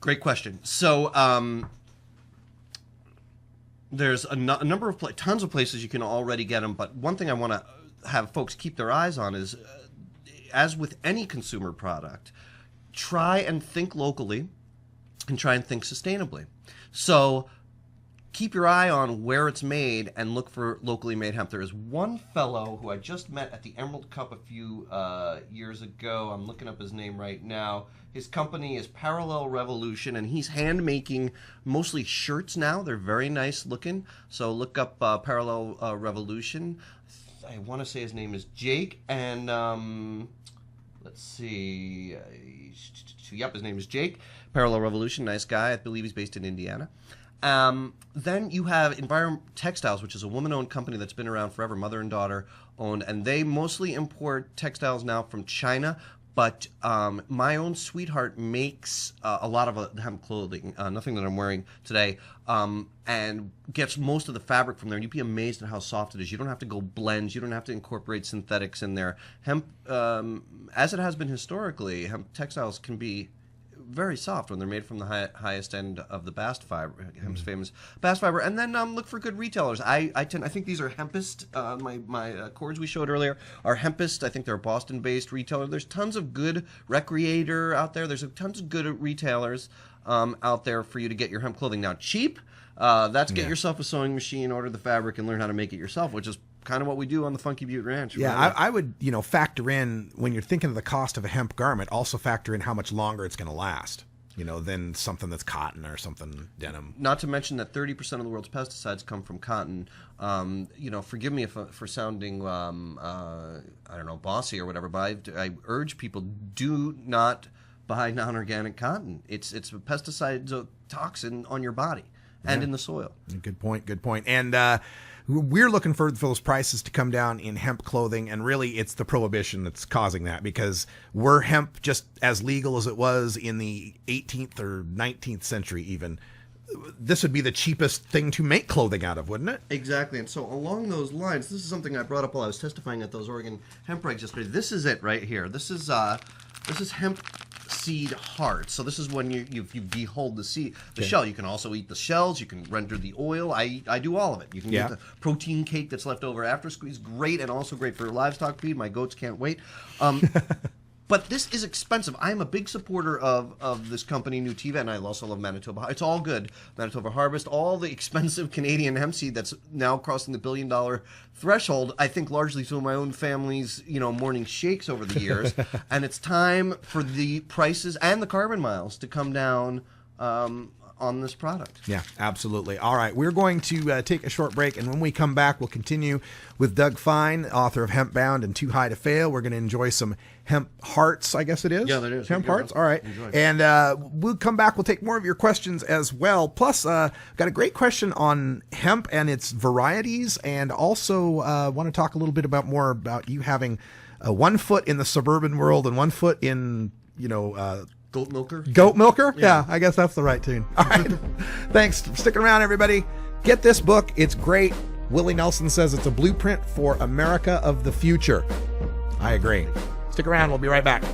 Great question. So there's a number of tons of places you can already get them. But one thing I want to have folks keep their eyes on is, as with any consumer product, try and think locally and try and think sustainably. So keep your eye on where it's made and look for locally made hemp. There is one fellow who I just met at the Emerald Cup a few years ago. I'm looking up his name right now. His company is Parallel Revolution, and he's hand-making mostly shirts now. They're very nice looking. So look up Parallel Revolution. I want to say his name is Jake, and let's see. Yep, his name is Jake. Parallel Revolution, nice guy. I believe he's based in Indiana. Then you have Environment Textiles, which is a woman-owned company that's been around forever, mother and daughter owned, and they mostly import textiles now from China. But my own sweetheart makes a lot of hemp clothing, nothing that I'm wearing today, and gets most of the fabric from there. And you'd be amazed at how soft it is. You don't have to go blends. You don't have to incorporate synthetics in there. Hemp, as it has been historically, hemp textiles can be very soft when they're made from the highest end of the bast fiber, hemp's famous bast fiber. And then look for good retailers. I think these are Hempist. My cords we showed earlier are Hempist. I think they're a Boston-based retailer. There's tons of good Recreator out there. There's tons of good retailers out there for you to get your hemp clothing. Now, cheap, that's get yourself a sewing machine, order the fabric, and learn how to make it yourself, which is kind of what we do on the Funky Butte Ranch. Yeah, right? I would, factor in, when you're thinking of the cost of a hemp garment, also factor in how much longer it's going to last, than something that's cotton or something denim. Not to mention that 30% of the world's pesticides come from cotton. Forgive me for sounding, bossy or whatever, but I urge people, do not buy non-organic cotton. It's a pesticide toxin on your body and in the soil. Good point. And we're looking for those prices to come down in hemp clothing, and really it's the prohibition that's causing that, because were hemp just as legal as it was in the 18th or 19th century even, this would be the cheapest thing to make clothing out of, wouldn't it? Exactly. And so along those lines, this is something I brought up while I was testifying at those Oregon hemp regs yesterday. This is it right here. This is hemp seed hearts. So this is when you behold the seed, the shell. You can also eat the shells. You can render the oil. I do all of it. You can get the protein cake that's left over after squeeze. Great, and also great for livestock feed. My goats can't wait. But this is expensive. I'm a big supporter of this company, Nutiva, and I also love Manitoba. It's all good. Manitoba Harvest, all the expensive Canadian hemp seed that's now crossing the $1 billion threshold, I think largely through my own family's, morning shakes over the years. And it's time for the prices and the carbon miles to come down on this product. Yeah, absolutely. All right, we're going to take a short break, and when we come back, we'll continue with Doug Fine, author of Hemp Bound and Too High to Fail. We're going to enjoy some hemp hearts, I guess it is. Yeah, that is. Hemp hearts. All right. Enjoy. And we'll come back. We'll take more of your questions as well. Plus, got a great question on hemp and its varieties, and also want to talk a little bit more about you having 1 foot in the suburban world and 1 foot in, Goat milker? Goat milker? Yeah, I guess that's the right tune. All right. Thanks for sticking around, everybody. Get this book. It's great. Willie Nelson says it's a blueprint for America of the future. I agree. Stick around. We'll be right back.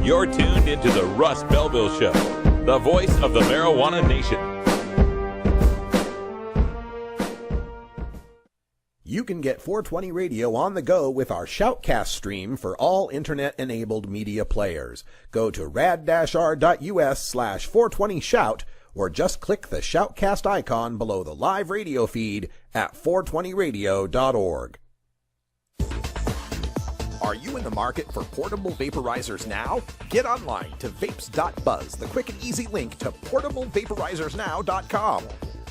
You're tuned into the Russ Belville Show, the voice of the marijuana nation. You can get 420 Radio on the go with our Shoutcast stream for all internet-enabled media players. Go to rad-r.us/420shout or just click the Shoutcast icon below the live radio feed at 420radio.org. Are you in the market for portable vaporizers now? Get online to vapes.buzz, the quick and easy link to portablevaporizers.now.com.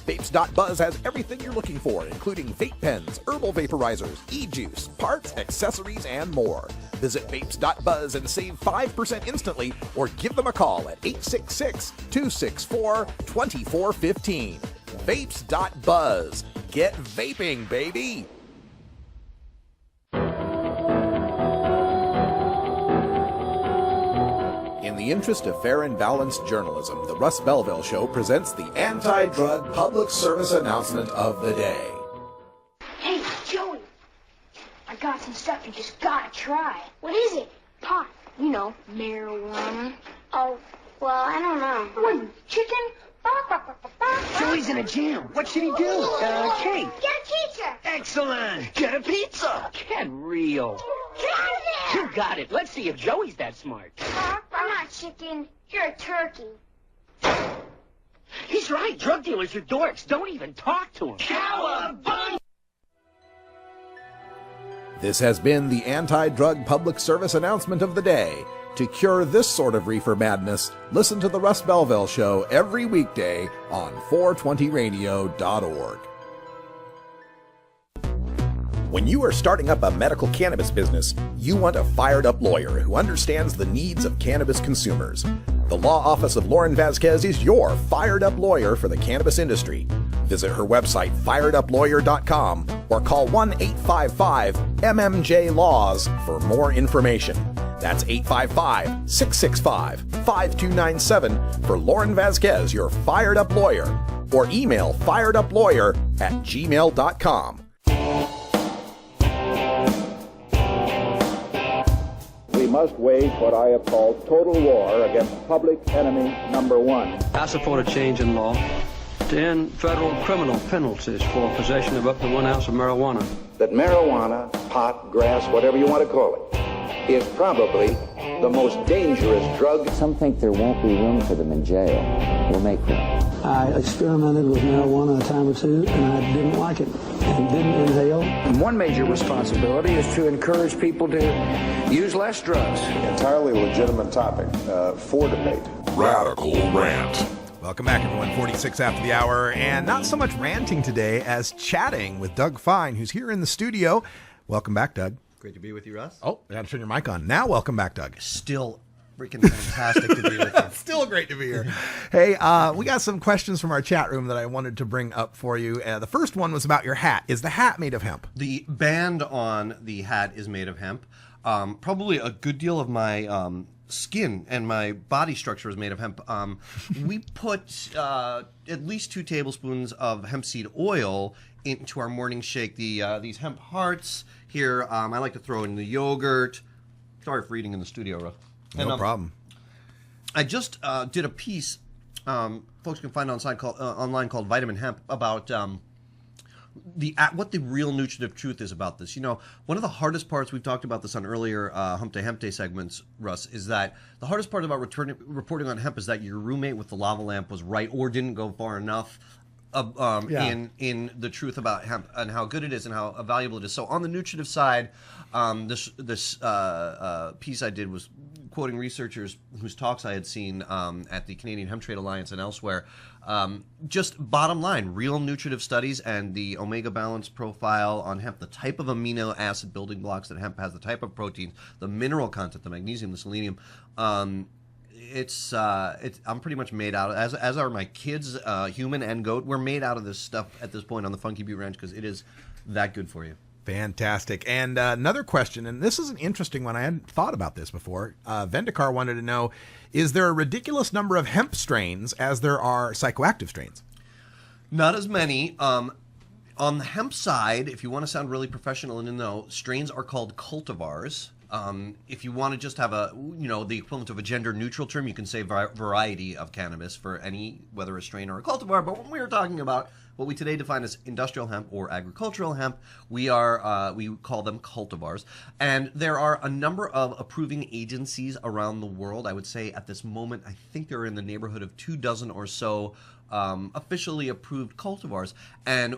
Vapes.buzz has everything you're looking for, including vape pens, herbal vaporizers, e-juice, parts, accessories, and more. Visit vapes.buzz and save 5% instantly, or give them a call at 866-264-2415. Vapes.buzz. Get vaping, baby! In the interest of fair and balanced journalism, the Russ Belville Show presents the anti-drug public service announcement of the day. Hey, Joey, I got some stuff you just gotta try. What is it? Pot. You know, marijuana. Oh, well, I don't know. What, chicken? Joey's in a jam. What should he do? Kate. Get a pizza. Excellent. Get a pizza. Get real. Get out of there. You got it. Let's see if Joey's that smart. I'm not chicken. You're a turkey. He's right. Drug dealers are dorks. Don't even talk to them. Cowabunga! This has been the anti-drug public service announcement of the day. To cure this sort of reefer madness, listen to the Russ Belville Show every weekday on 420radio.org. When you are starting up a medical cannabis business, you want a fired-up lawyer who understands the needs of cannabis consumers. The law office of Lauren Vasquez is your fired-up lawyer for the cannabis industry. Visit her website, fireduplawyer.com, or call 1-855-MMJ-LAWS for more information. That's 855-665-5297 for Lauren Vasquez, your fired-up lawyer, or email fireduplawyer@gmail.com. We must wage what I have called total war against public enemy number one. I support a change in law to end federal criminal penalties for possession of up to 1 ounce of marijuana. That marijuana, pot, grass, whatever you want to call it, is probably the most dangerous drug. Some think there won't be room for them in jail. We'll make room. I experimented with marijuana a time or two, and I didn't like it and didn't inhale. One major responsibility is to encourage people to use less drugs. Entirely legitimate topic for debate. Radical Rant. Welcome back, everyone. 46 after the hour, and not so much ranting today as chatting with Doug Fine, who's here in the studio. Welcome back, Doug. Great to be with you, Russ. Oh, I got to turn your mic on. Now, welcome back, Doug. Still freaking fantastic to be with you. Still great to be here. Hey, we got some questions from our chat room that I wanted to bring up for you. The first one was about your hat. Is the hat made of hemp? The band on the hat is made of hemp. Probably a good deal of my skin and my body structure is made of hemp. We put at least 2 tablespoons of hemp seed oil into our morning shake. These hemp hearts here, I like to throw in the yogurt. Sorry for eating in the studio, Russ. No problem. I just did a piece folks can find online called Vitamin Hemp about what the real nutritive truth is about this. You know, one of the hardest parts, we've talked about this on earlier Hump Day Hemp Day segments, Russ, is that the hardest part about reporting on hemp is that your roommate with the lava lamp was right or didn't go far enough in the truth about hemp and how good it is and how valuable it is. So on the nutritive side, this piece I did was quoting researchers whose talks I had seen at the Canadian Hemp Trade Alliance and elsewhere. Just bottom line, real nutritive studies and the omega balance profile on hemp, the type of amino acid building blocks that hemp has, the type of protein, the mineral content, the magnesium, the selenium. I'm pretty much made out of, as are my kids, human and goat. We're made out of this stuff at this point on the Funky Butte Ranch because it is that good for you. Fantastic. And another question, and this is an interesting one. I hadn't thought about this before. Vendikar wanted to know, is there a ridiculous number of hemp strains as there are psychoactive strains? Not as many. On the hemp side, if you want to sound really professional and in the know, strains are called cultivars. If you want to just have the equivalent of a gender-neutral term, you can say variety of cannabis for any, whether a strain or a cultivar. But when we're talking about what we today define as industrial hemp or agricultural hemp, we call them cultivars. And there are a number of approving agencies around the world. I would say at this moment, I think there are in the neighborhood of 24 or so officially approved cultivars. And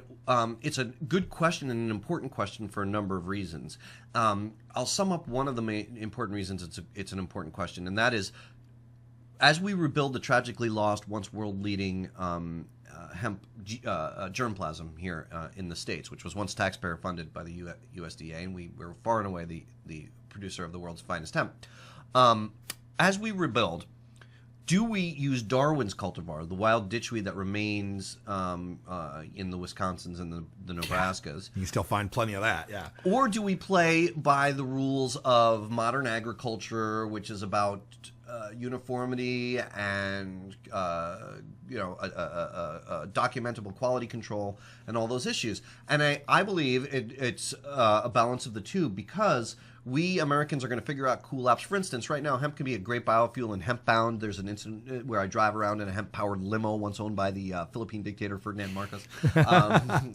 it's a good question and an important question for a number of reasons. I'll sum up one of the main important reasons it's an important question, and that is, as we rebuild the tragically lost, once world-leading hemp germplasm here in the States, which was once taxpayer funded by the USDA, and we were far and away the producer of the world's finest hemp. As we rebuild, do we use Darwin's cultivar, the wild ditchweed that remains in the Wisconsins and the Nebraskas? You can still find plenty of that, yeah. Or do we play by the rules of modern agriculture, which is about uniformity and documentable quality control and all those issues. And I believe it's a balance of the two, because we Americans are going to figure out cool apps. For instance, right now, hemp can be a great biofuel in Hemp Bound. There's an incident where I drive around in a hemp-powered limo, once owned by the Philippine dictator Ferdinand Marcos.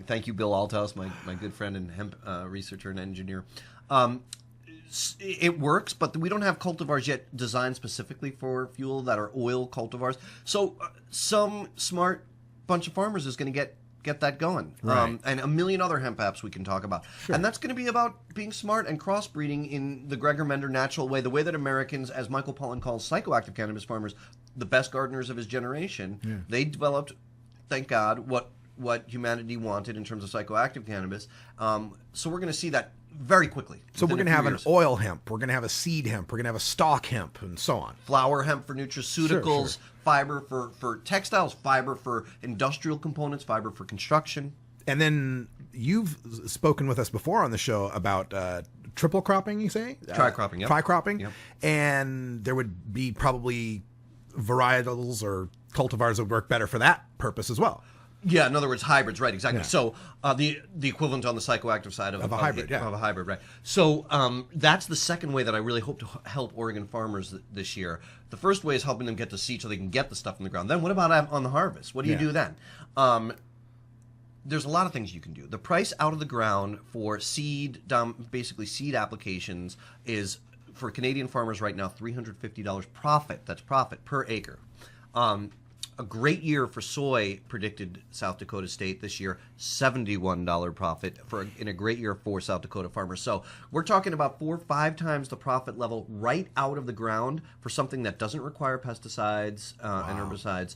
Thank you, Bill Althaus, my good friend and hemp researcher and engineer. It works, but we don't have cultivars yet designed specifically for fuel that are oil cultivars. So some smart bunch of farmers is going to get that going. Right. And a million other hemp apps we can talk about. Sure. And that's going to be about being smart and crossbreeding in the Gregor Mender natural way, the way that Americans, as Michael Pollan calls psychoactive cannabis farmers, the best gardeners of his generation. Yeah. They developed, thank God, what humanity wanted in terms of psychoactive cannabis. So we're going to see that very quickly. So we're within going to a have few an years. oil hemp, we're going to have a seed hemp, we're going to have a stalk hemp, and so on. Flower hemp for nutraceuticals, Sure. fiber for textiles, fiber for industrial components, fiber for construction. And then you've spoken with us before on the show about triple cropping, you say? Tri-cropping, yep. Tri-cropping. Yep. And there would be probably varietals or cultivars that would work better for that purpose as well. Yeah, in other words, hybrids, right? Exactly. Yeah. So the equivalent on the psychoactive side of a hybrid, yeah. of a hybrid, right? So that's the second way that I really hope to help Oregon farmers this year. The first way is helping them get the seed so they can get the stuff in the ground. Then what about on the harvest? What do you do then? There's a lot of things you can do. The price out of the ground for seed, basically seed applications, is for Canadian farmers right now $350 profit. That's profit per acre. A great year for soy, predicted South Dakota State this year, $71 profit in a great year for South Dakota farmers. So we're talking about 4 or 5 times the profit level right out of the ground for something that doesn't require pesticides and herbicides.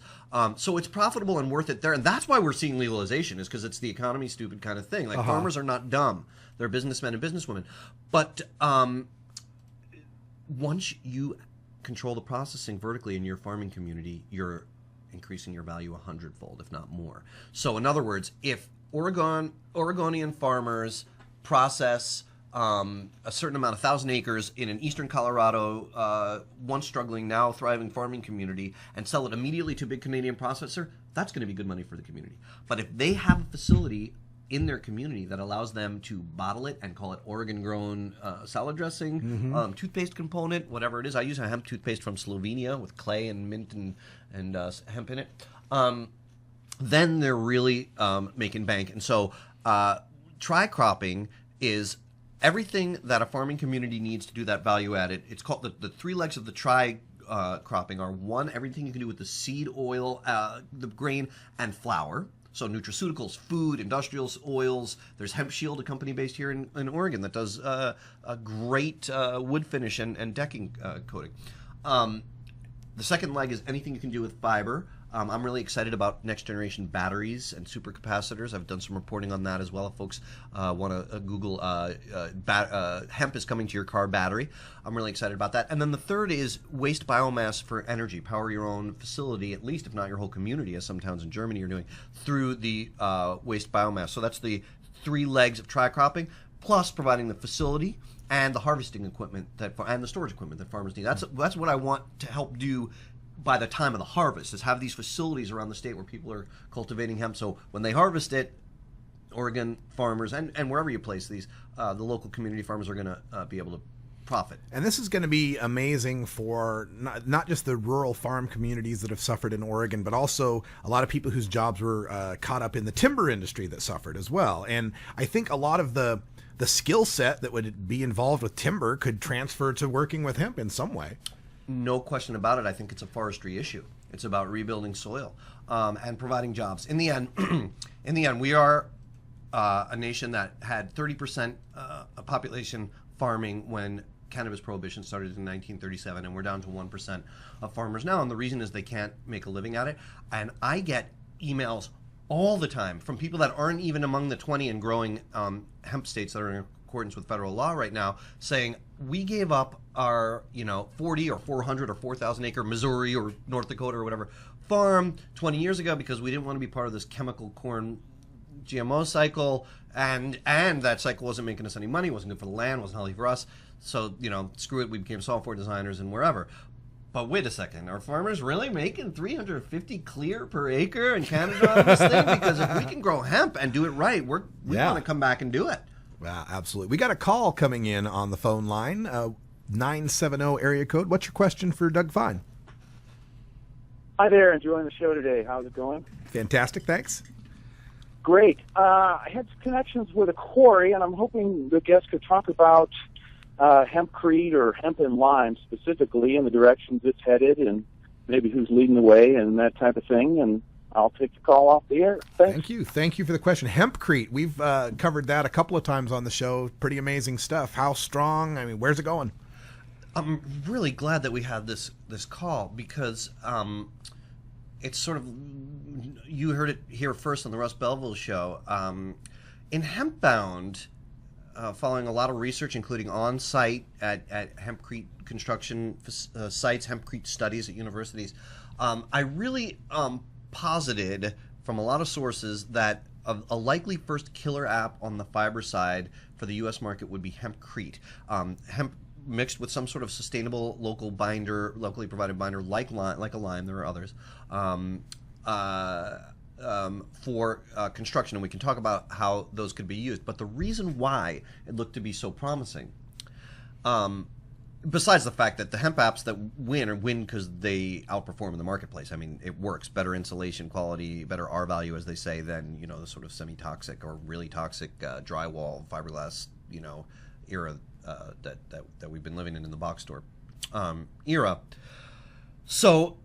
So it's profitable and worth it there. And that's why we're seeing legalization, is because it's the economy stupid kind of thing. Like farmers are not dumb. They're businessmen and businesswomen. But once you control the processing vertically in your farming community, you're increasing your value 100-fold, if not more. So in other words, if Oregonian farmers process a certain amount, 1,000 acres in an eastern Colorado, once struggling, now thriving farming community, and sell it immediately to a big Canadian processor, that's going to be good money for the community. But if they have a facility in their community that allows them to bottle it and call it Oregon-grown salad dressing, toothpaste component, whatever it is. I use a hemp toothpaste from Slovenia with clay and mint and hemp in it. Then they're really making bank. And so tri-cropping is everything that a farming community needs to do that value added. It's called the 3 legs of the tri-cropping are: 1, everything you can do with the seed oil, the grain, and flour. So nutraceuticals, food, industrials, oils. There's Hemp Shield, a company based here in Oregon that does a great wood finish and decking coating. The second leg is anything you can do with fiber. I'm really excited about next generation batteries and supercapacitors. I've done some reporting on that as well. If folks want to Google hemp is coming to your car battery, I'm really excited about that. And then the third is waste biomass for energy. Power your own facility, at least if not your whole community, as some towns in Germany are doing, through the waste biomass. So that's the 3 legs of tri-cropping, plus providing the facility and the harvesting equipment and the storage equipment that farmers need. That's what I want to help do by the time of the harvest, is have these facilities around the state where people are cultivating hemp. So when they harvest it, Oregon farmers and wherever you place these, the local community farmers are going to be able to profit. And this is going to be amazing for not just the rural farm communities that have suffered in Oregon, but also a lot of people whose jobs were caught up in the timber industry that suffered as well. And I think a lot of the skill set that would be involved with timber could transfer to working with hemp in some way. No question about it. I think it's a forestry issue. It's about rebuilding soil and providing jobs. In the end, we are a nation that had 30% population farming when cannabis prohibition started in 1937, and we're down to 1% of farmers now. And the reason is they can't make a living at it. And I get emails all the time from people that aren't even among the 20 and growing hemp states that are in accordance with federal law right now, saying we gave up our 40 or 400 or 4,000 acre Missouri or North Dakota or whatever farm 20 years ago because we didn't want to be part of this chemical corn GMO cycle, and that cycle wasn't making us any money, wasn't good for the land, wasn't healthy for us. So screw it, we became software designers and wherever. But wait a second, are farmers really making $350 clear per acre in Canada on this thing? Because if we can grow hemp and do it right, we want to come back and do it. Wow, absolutely. We got a call coming in on the phone line, 970 area code. What's your question for Doug Fine? Hi there, enjoying the show today. How's it going? Fantastic, thanks. Great. I had connections with a quarry, and I'm hoping the guest could talk about hempcrete or hemp and lime specifically, and the directions it's headed, and maybe who's leading the way, and that type of thing. And I'll take the call off the air. Thanks. Thank you for the question. Hempcrete, we've covered that a couple of times on the show. Pretty amazing stuff. How strong? I mean, where's it going? I'm really glad that we had this call, because it's sort of, you heard it here first on the Russ Belville show. In Hemp Bound, following a lot of research, including on-site at hempcrete construction sites, hempcrete studies at universities, I really posited from a lot of sources that a likely first killer app on the fiber side for the U.S. market would be hempcrete. Hemp mixed with some sort of sustainable local binder, locally provided binder like a lime. There are others. For construction, and we can talk about how those could be used. But the reason why it looked to be so promising, besides the fact that the hemp apps that win because they outperform in the marketplace. I mean, it works. Better insulation quality, better R value, as they say, than the sort of semi-toxic or really toxic drywall fiberglass era that we've been living in the box store era. So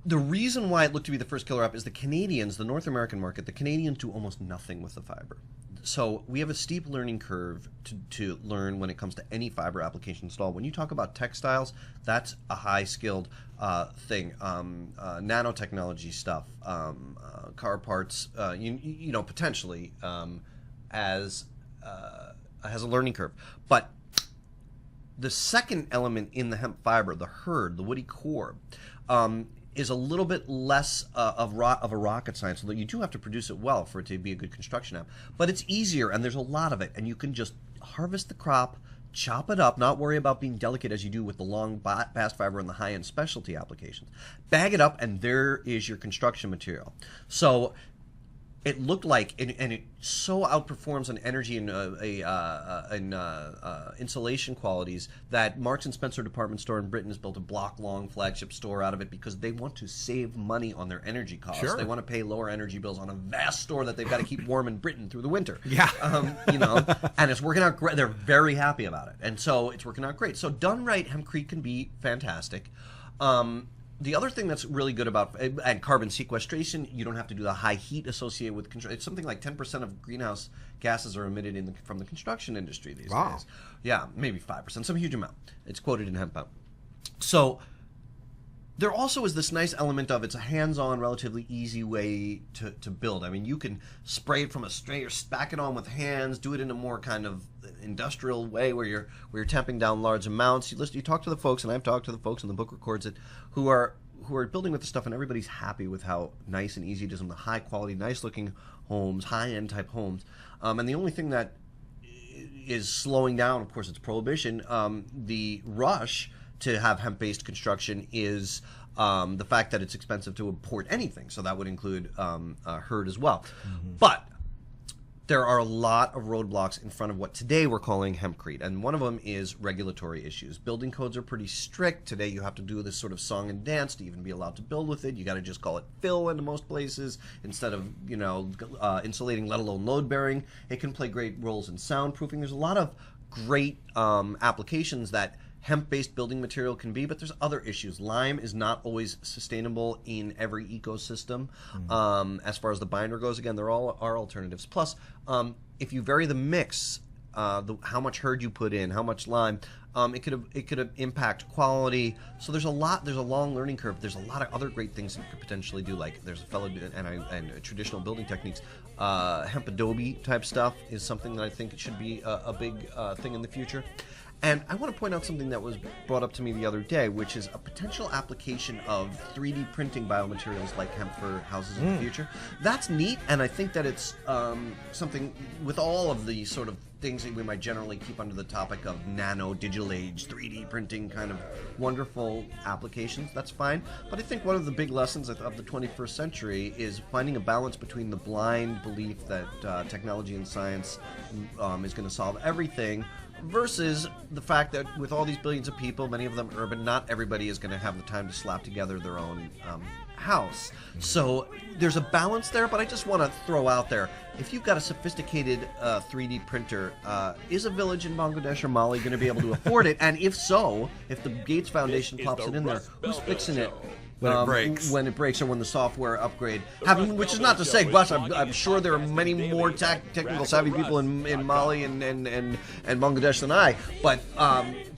the reason why it looked to be the first killer app is the Canadians, the North American market, the Canadians do almost nothing with the fiber. So we have a steep learning curve to learn when it comes to any fiber application installed. When you talk about textiles, that's a high-skilled thing. Nanotechnology stuff, car parts, potentially has a learning curve. But the second element in the hemp fiber, the hurd, the woody core, is a little bit less of a rocket science, although you do have to produce it well for it to be a good construction app. But it's easier, and there's a lot of it, and you can just harvest the crop, chop it up, not worry about being delicate as you do with the long bast fiber and the high-end specialty applications. Bag it up, and there is your construction material. So it looked like, and it so outperforms on energy and insulation qualities that Marks & Spencer department store in Britain has built a block-long flagship store out of it because they want to save money on their energy costs. Sure. They want to pay lower energy bills on a vast store that they've got to keep warm in Britain through the winter. Yeah. And it's working out great. They're very happy about it. And so it's working out great. So done right, hempcrete can be fantastic. The other thing that's really good about and carbon sequestration, you don't have to do the high heat associated with construction. It's something like 10% of greenhouse gases are emitted from the construction industry these days. Yeah, maybe 5%, some huge amount. It's quoted in Hemp Bound. So there also is this nice element of it's a hands-on, relatively easy way to build. I mean, you can spray it from a strainer, stack it on with hands, do it in a more kind of industrial way where you're tamping down large amounts. You talk to the folks, and I've talked to the folks, and the book records it, who are building with the stuff, and everybody's happy with how nice and easy it is, and the high quality, nice looking homes, high-end type homes. And the only thing that is slowing down, of course, it's prohibition. The rush to have hemp-based construction is the fact that it's expensive to import anything. So that would include hurd as well. Mm-hmm. But there are a lot of roadblocks in front of what today we're calling hempcrete. And one of them is regulatory issues. Building codes are pretty strict. Today you have to do this sort of song and dance to even be allowed to build with it. You got to just call it fill in most places instead of, insulating, let alone load bearing. It can play great roles in soundproofing. There's a lot of great applications that hemp-based building material can be, but there's other issues. Lime is not always sustainable in every ecosystem. As far as the binder goes, again, there are alternatives. Plus, if you vary the mix, how much hurd you put in, how much lime, it could impact quality. So there's a long learning curve. There's a lot of other great things that you could potentially do. Like there's a fellow and traditional building techniques, hemp adobe type stuff is something that I think it should be a big thing in the future. And I want to point out something that was brought up to me the other day, which is a potential application of 3D printing biomaterials like hemp for houses in the future. That's neat, and I think that it's something with all of the sort of things that we might generally keep under the topic of nano, digital age, 3D printing kind of wonderful applications. That's fine. But I think one of the big lessons of the 21st century is finding a balance between the blind belief that technology and science is going to solve everything versus the fact that with all these billions of people, many of them urban, not everybody is going to have the time to slap together their own house. So there's a balance there, but I just want to throw out there, if you've got a sophisticated 3D printer, is a village in Bangladesh or Mali going to be able to afford it? And if so, if the Gates Foundation plops it in there, who's fixing it? When it breaks or when the software upgrade happens, which is not to say, Russ, I'm sure there are many more technical savvy people in Mali and Bangladesh than I, but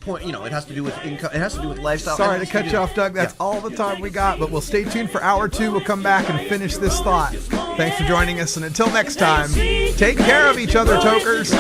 it has to do with income, it has to do with lifestyle. Sorry to cut you off, Doug. That's all the time we got, but we'll stay tuned for hour 2. We'll come back and finish this thought. Thanks for joining us, and until next time, take care of each other, tokers.